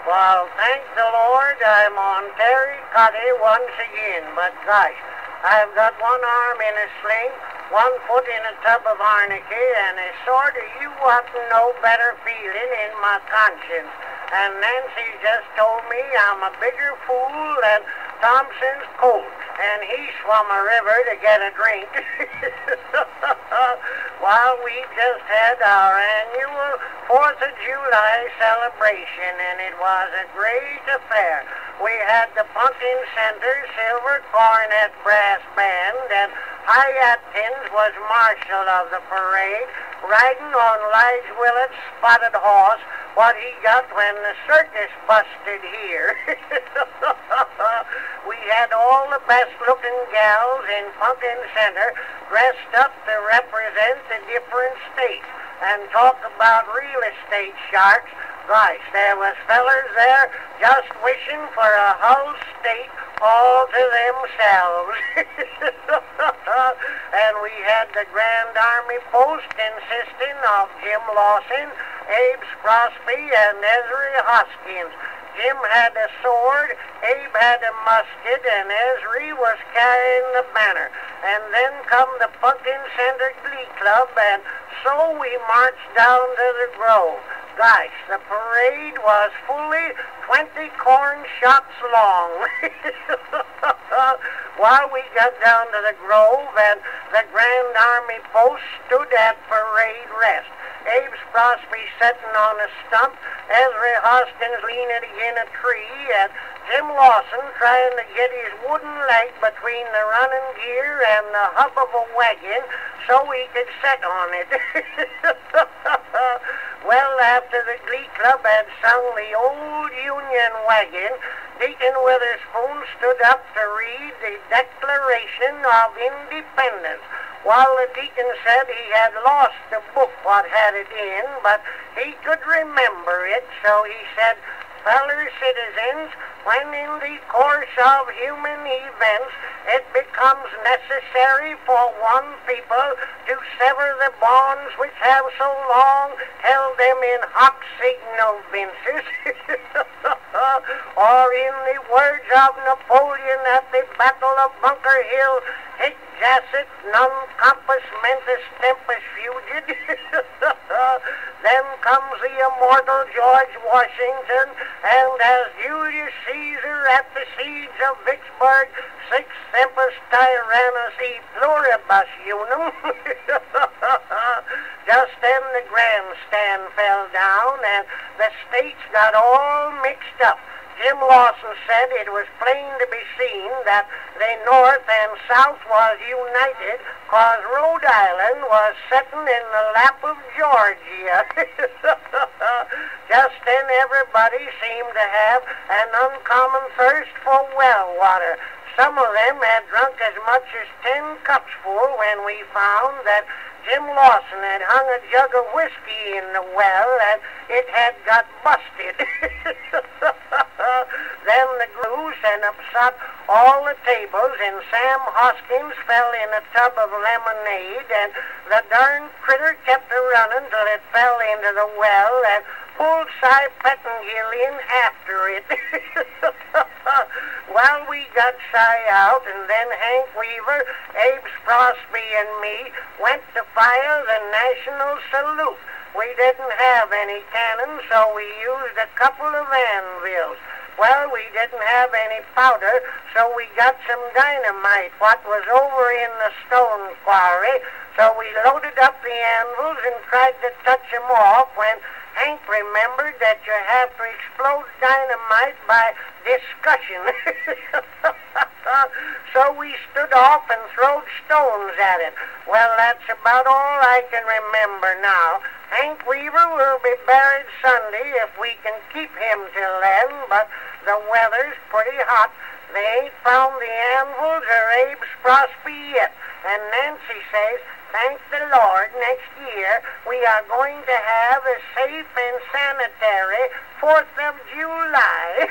Well, thank the Lord, I'm on Terry Cuddy once again. But gosh, I've got one arm in a sling, one foot in a tub of arnica, and a sort of you want to know better feeling in my conscience. And Nancy just told me I'm a bigger fool than Thompson's colt, and he swum a river to get a drink. Well, we just had our annual 4th of July celebration, and it was a great affair. We had the Pumpkin Center Silver Cornet Brass Band, and High Atkins was marshal of the parade, riding on Lige Willett's spotted horse, what he got when the circus busted here. We had all the best-looking gals in Pumpkin Center dressed up to represent the different states and talk about real estate sharks. Gosh, there was fellers there just wishing for a whole state all to themselves. And we had the Grand Army Post insisting of Jim Lawson, Abe Crosby, and Ezra Hoskins. Jim had a sword, Abe had a musket, and Ezra was carrying the banner. And then come the Pumpkin Center Glee Club, and so we marched down to the Grove. Gosh, the parade was fully 20 corn shots long. While we got down to the Grove, and the Grand Army Post stood at parade rest. Abe Crosby sitting on a stump, Ezra Hoskins leaning against a tree, and Jim Lawson trying to get his wooden leg between the running gear and the hub of a wagon so he could sit on it. Well, after the Glee Club had sung the old Union wagon, Deacon Witherspoon stood up to read the Declaration of Independence. While the deacon said he had lost the book what had it in, but he could remember it, so he said, "Feller citizens, when in the course of human events it becomes necessary for one people to sever the bonds which have so long held them in hoc signo vinces," or in the words of Napoleon at the Battle of Bunker Hill, "Hic jacet non compass mentis tempus fugit." Then comes the immortal George Washington, and as Julius Caesar at the siege of Vicksburg, "Six tempus tyrannus e pluribus unum." Just then the grandstand fell down, and the states got all mixed up. Jim Lawson said it was plain to be seen that the North and South was united, 'cause Rhode Island was sitting in the lap of Georgia. Just then everybody seemed to have an uncommon thirst for well water. Some of them had drunk as much as 10 cups full when we found that Jim Lawson had hung a jug of whiskey in the well, and it had got busted. Then the grew and upset all the tables, and Sam Hoskins fell in a tub of lemonade, and the darn critter kept a-running till it fell into the well, and pulled Cy Pettingill in after it. Well, we got Cy out, and then Hank Weaver, Abe Crosby, and me went to fire the national salute. We didn't have any cannon, so we used a couple of anvils. Well, we didn't have any powder, so we got some dynamite, what was over in the stone quarry. So we loaded up the anvils and tried to touch them off when Hank remembered that you have to explode dynamite by discussion. So we stood off and throwed stones at it. Well, that's about all I can remember now. Hank Weaver will be buried Sunday if we can keep him till then, but the weather's pretty hot. They ain't found the anvils or Abe's Crosby yet. And Nancy says, thank the Lord, next year we are going to have a safe and sanitary 4th of July.